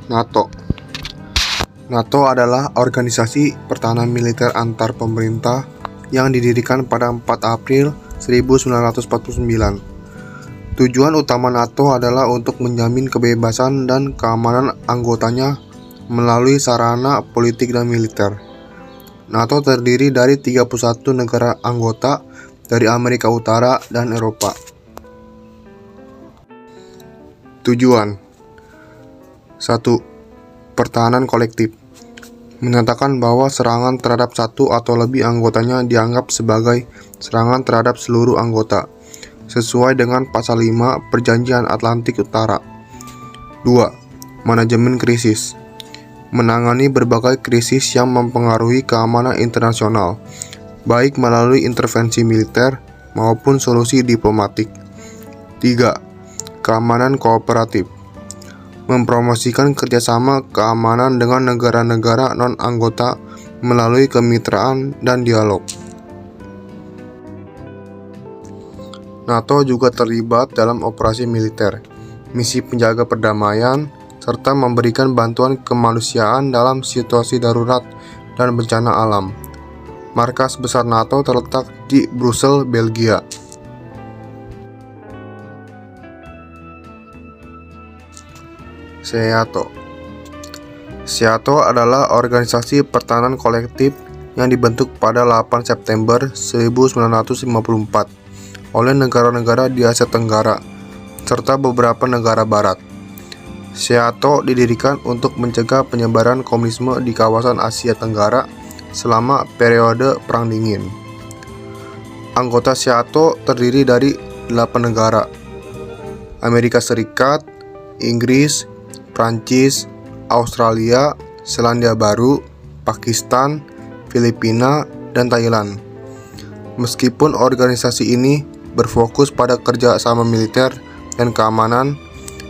NATO. NATO adalah organisasi pertahanan militer antar pemerintah yang didirikan pada 4 April 1949. Tujuan utama NATO adalah untuk menjamin kebebasan dan keamanan anggotanya melalui sarana politik dan militer. NATO terdiri dari 31 negara anggota dari Amerika Utara dan Eropa. Tujuan 1. Pertahanan kolektif menyatakan bahwa serangan terhadap satu atau lebih anggotanya dianggap sebagai serangan terhadap seluruh anggota, sesuai dengan Pasal 5 Perjanjian Atlantik Utara. 2. Manajemen krisis menangani berbagai krisis yang mempengaruhi keamanan internasional, baik melalui intervensi militer maupun solusi diplomatik. 3. Keamanan kooperatif mempromosikan kerjasama keamanan dengan negara-negara non-anggota melalui kemitraan dan dialog. NATO juga terlibat dalam operasi militer, misi penjaga perdamaian, serta memberikan bantuan kemanusiaan dalam situasi darurat dan bencana alam. Markas besar NATO terletak di Brussel, Belgia. SEATO adalah organisasi pertahanan kolektif yang dibentuk pada 8 September 1954 oleh negara-negara di Asia Tenggara serta beberapa negara barat. SEATO didirikan untuk mencegah penyebaran komunisme di kawasan Asia Tenggara selama periode Perang Dingin. Anggota SEATO terdiri dari 8 negara: Amerika Serikat, Inggris, Prancis, Australia, Selandia Baru, Pakistan, Filipina, dan Thailand. Meskipun organisasi ini berfokus pada kerja sama militer dan keamanan,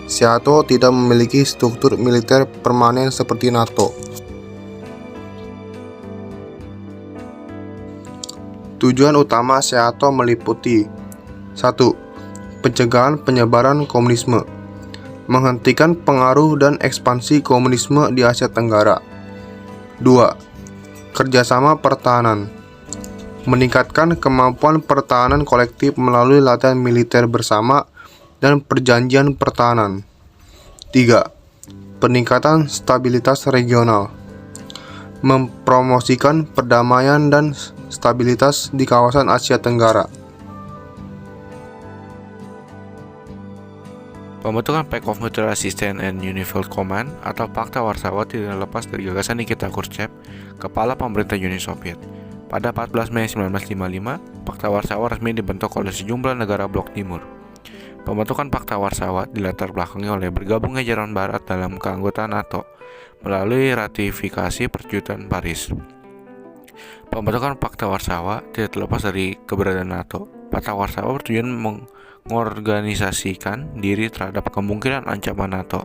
SEATO tidak memiliki struktur militer permanen seperti NATO. Tujuan utama SEATO meliputi 1. Pencegahan penyebaran komunisme, menghentikan pengaruh dan ekspansi komunisme di Asia Tenggara. 2. Kerjasama pertahanan, meningkatkan kemampuan pertahanan kolektif melalui latihan militer bersama dan perjanjian pertahanan. 3. Peningkatan stabilitas regional, mempromosikan perdamaian dan stabilitas di kawasan Asia Tenggara. Pembentukan Pact of Mutual Assistance and Unified Command atau Pakta Warsawa tidak lepas dari gagasan Nikita Khrushchev, kepala pemerintah Uni Soviet. Pada 14 Mei 1955, Pakta Warsawa resmi dibentuk oleh sejumlah negara blok timur. Pembentukan Pakta Warsawa dilatar belakangi oleh bergabungnya Jerman Barat dalam keanggotaan NATO melalui ratifikasi Persetujuan Paris. Pembentukan Pakta Warsawa tidak terlepas dari keberadaan NATO. Pakta Warsawa bertujuan mengorganisasikan diri terhadap kemungkinan ancaman NATO.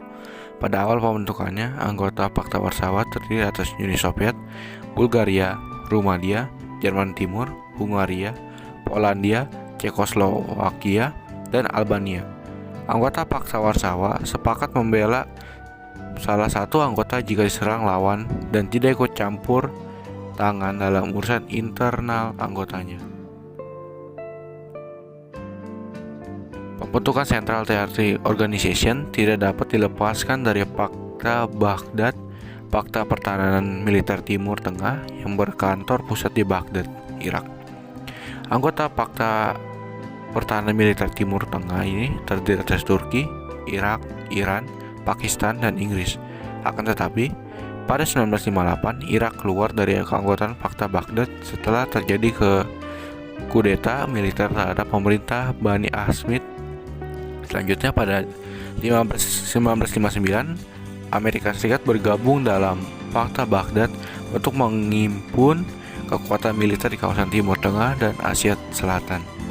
Pada awal pembentukannya, anggota Pakta Warsawa terdiri atas Uni Soviet, Bulgaria, Rumania, Jerman Timur, Hungaria, Polandia, Cekoslowakia, dan Albania. Anggota Pakta Warsawa sepakat membela salah satu anggota jika diserang lawan dan tidak ikut campur tangan dalam urusan internal anggotanya. Pembentukan Central Treaty Organization tidak dapat dilepaskan dari Pakta Baghdad, Pakta Pertahanan Militer Timur Tengah yang berkantor pusat di Baghdad, Irak. Anggota Pakta Pertahanan Militer Timur Tengah ini terdiri atas Turki, Irak, Iran, Pakistan, dan Inggris. Akan tetapi, pada 1958, Irak keluar dari keanggotaan Pakta Baghdad setelah terjadi kudeta militer terhadap pemerintah Bani Hashim. Selanjutnya pada 1959, Amerika Serikat bergabung dalam Pakta Baghdad untuk menghimpun kekuatan militer di kawasan Timur Tengah dan Asia Selatan.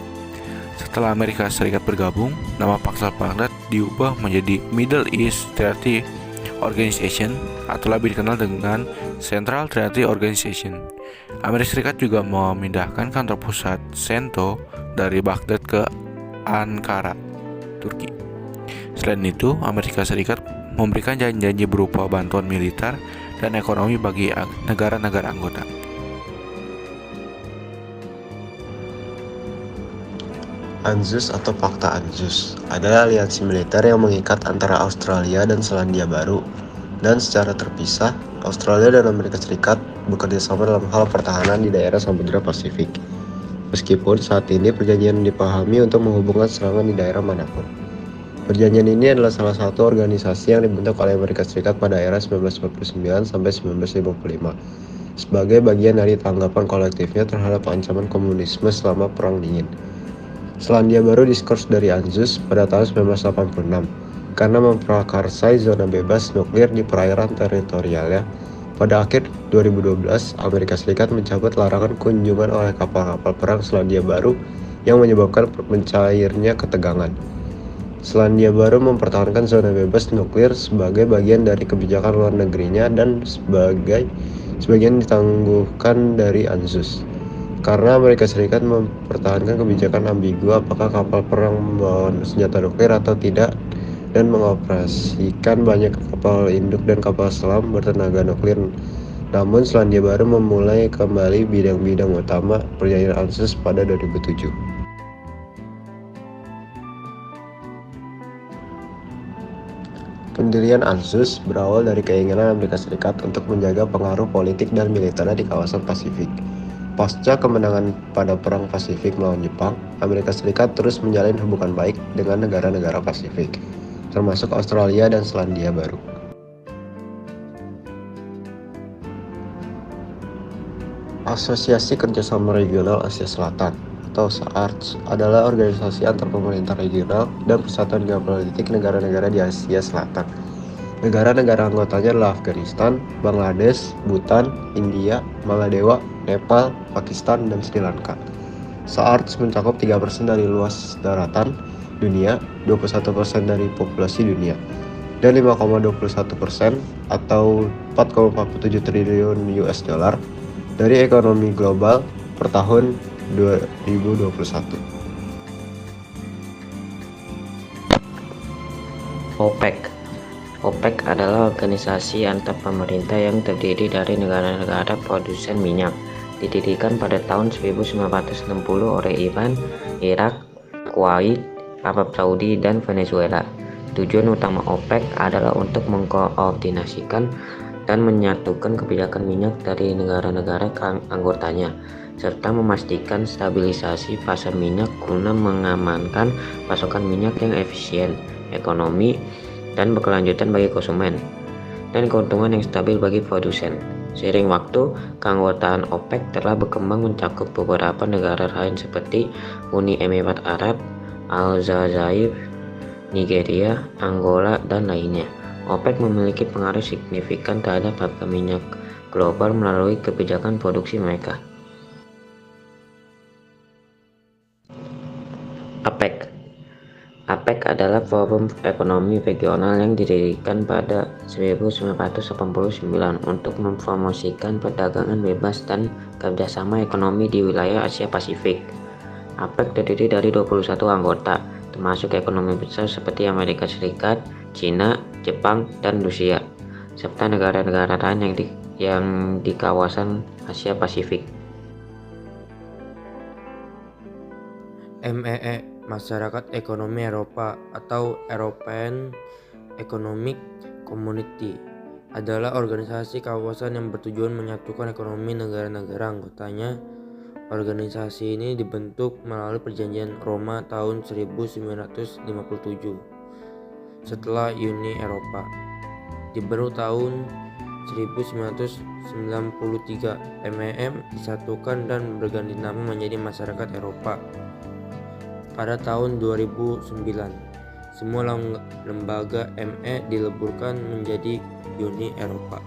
Setelah Amerika Serikat bergabung, nama Pakta Baghdad diubah menjadi Middle East Treaty Organization atau lebih dikenal dengan Central Treaty Organization. Amerika Serikat juga memindahkan kantor pusat CENTO dari Baghdad ke Ankara, Turki. Selain itu, Amerika Serikat memberikan janji-janji berupa bantuan militer dan ekonomi bagi negara-negara anggota. ANZUS atau Fakta ANZUS adalah aliansi militer yang mengikat antara Australia dan Selandia Baru, dan secara terpisah, Australia dan Amerika Serikat bekerja sama dalam hal pertahanan di daerah Samudra Pasifik. Meskipun saat ini perjanjian dipahami untuk menghubungkan serangan di daerah manapun. Perjanjian ini adalah salah satu organisasi yang dibentuk oleh Amerika Serikat pada era 1949 sampai 1955 sebagai bagian dari tanggapan kolektifnya terhadap ancaman komunisme selama Perang Dingin. Selandia Baru diskors dari ANZUS pada tahun 1986 karena memprakarsai zona bebas nuklir di perairan teritorialnya. Pada akhir 2012, Amerika Serikat mencabut larangan kunjungan oleh kapal-kapal perang Selandia Baru yang menyebabkan mencairnya ketegangan. Selandia Baru mempertahankan zona bebas nuklir sebagai bagian dari kebijakan luar negerinya dan sebagian ditangguhkan dari ANZUS. Karena Amerika Serikat mempertahankan kebijakan ambigu apakah kapal perang membawa senjata nuklir atau tidak, dan mengoperasikan banyak kapal induk dan kapal selam bertenaga nuklir. Namun Selandia Baru memulai kembali bidang-bidang utama perjanjian ANZUS pada 2007. Pendirian ANZUS berawal dari keinginan Amerika Serikat untuk menjaga pengaruh politik dan militernya di kawasan Pasifik. Pasca kemenangan pada Perang Pasifik melawan Jepang, Amerika Serikat terus menjalin hubungan baik dengan negara-negara Pasifik, termasuk Australia dan Selandia Baru. Asosiasi Kerjasama Regional Asia Selatan atau SAARC adalah organisasi antar pemerintah regional dan persatuan geopolitik negara-negara di Asia Selatan. Negara-negara anggotanya adalah Afghanistan, Bangladesh, Bhutan, India, Maladewa, Nepal, Pakistan, dan Sri Lanka. SAARC mencakup 3% dari luas daratan dunia, 21% dari populasi dunia, dan 5,21% atau 4,47 triliun US dollar dari ekonomi global per tahun 2021. OPEC adalah organisasi antar pemerintah yang terdiri dari negara-negara produsen minyak. Didirikan pada tahun 1960 oleh Iran, Irak, Kuwait, Arab Saudi, dan Venezuela. Tujuan utama OPEC adalah untuk mengkoordinasikan dan menyatukan kebijakan minyak dari negara-negara anggotanya, serta memastikan stabilisasi pasar minyak guna mengamankan pasokan minyak yang efisien, ekonomi, dan berkelanjutan bagi konsumen, dan keuntungan yang stabil bagi produsen. Seiring waktu, keanggotaan OPEC telah berkembang mencakup beberapa negara lain seperti Uni Emirat Arab, Aljazair, Nigeria, Angola, dan lainnya. OPEC memiliki pengaruh signifikan terhadap harga minyak global melalui kebijakan produksi mereka. APEC adalah forum ekonomi regional yang didirikan pada 1989 untuk mempromosikan perdagangan bebas dan kerjasama ekonomi di wilayah Asia Pasifik. APEC terdiri dari 21 anggota, termasuk ekonomi besar seperti Amerika Serikat, China, Jepang, dan Rusia, serta negara-negara lain yang di kawasan Asia Pasifik. MEE, Masyarakat Ekonomi Eropa atau European Economic Community, adalah organisasi kawasan yang bertujuan menyatukan ekonomi negara-negara anggotanya. Organisasi ini dibentuk melalui Perjanjian Roma tahun 1957 setelah Uni Eropa dibentuk tahun 1993. MEM disatukan dan berganti nama menjadi Masyarakat Eropa pada tahun 2009. Semua lembaga ME dileburkan menjadi Uni Eropa.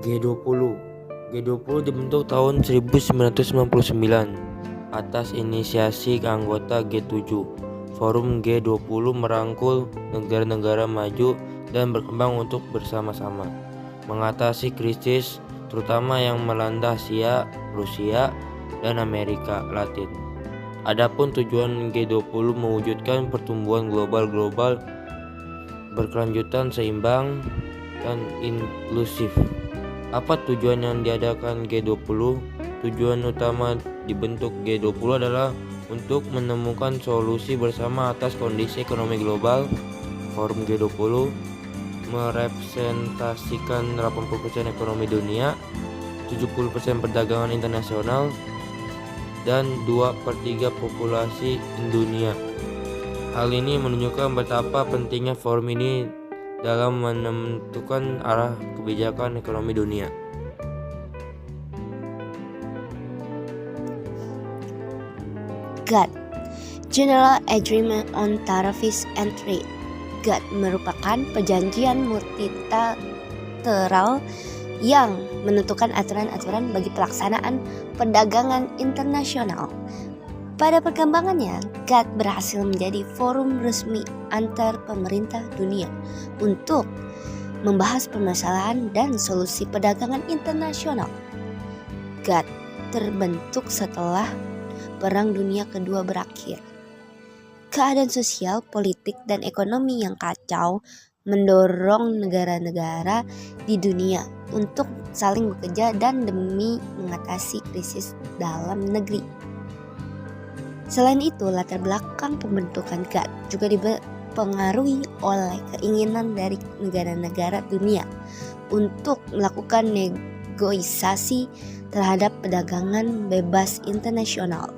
G20 dibentuk tahun 1999 atas inisiasi anggota G7. Forum G20 merangkul negara-negara maju dan berkembang untuk bersama-sama mengatasi krisis terutama yang melanda Asia, Rusia, dan Amerika Latin. Adapun tujuan G20 mewujudkan pertumbuhan global berkelanjutan, seimbang, dan inklusif. Apa tujuan yang diadakan G20? Tujuan utama dibentuk G20 adalah untuk menemukan solusi bersama atas kondisi ekonomi global. Forum G20 merepresentasikan 80% ekonomi dunia, 70% perdagangan internasional, dan 2/3 populasi dunia. Hal ini menunjukkan betapa pentingnya forum ini dalam menentukan arah kebijakan ekonomi dunia. GATT, General Agreement on Tariffs and Trade. GATT merupakan perjanjian multilateral yang menentukan aturan-aturan bagi pelaksanaan perdagangan internasional. Pada perkembangannya, GATT berhasil menjadi forum resmi antar pemerintah dunia untuk membahas permasalahan dan solusi perdagangan internasional. GATT terbentuk setelah Perang Dunia Kedua berakhir. Keadaan sosial, politik, dan ekonomi yang kacau mendorong negara-negara di dunia untuk saling bekerja dan demi mengatasi krisis dalam negeri. Selain itu, latar belakang pembentukan GATT juga dipengaruhi oleh keinginan dari negara-negara dunia untuk melakukan negosiasi terhadap perdagangan bebas internasional.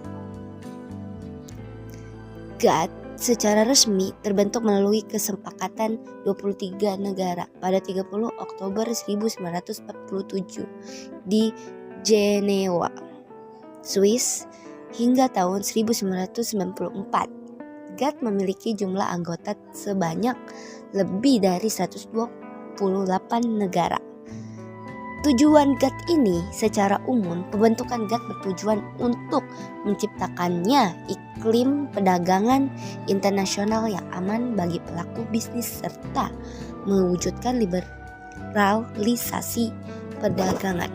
GATT secara resmi terbentuk melalui kesepakatan 23 negara pada 30 Oktober 1947 di Jenewa, Swiss hingga tahun 1994. GATT memiliki jumlah anggota sebanyak lebih dari 128 negara. Tujuan GATT ini secara umum, pembentukan GATT bertujuan untuk menciptakannya iklim perdagangan internasional yang aman bagi pelaku bisnis serta mewujudkan liberalisasi perdagangan.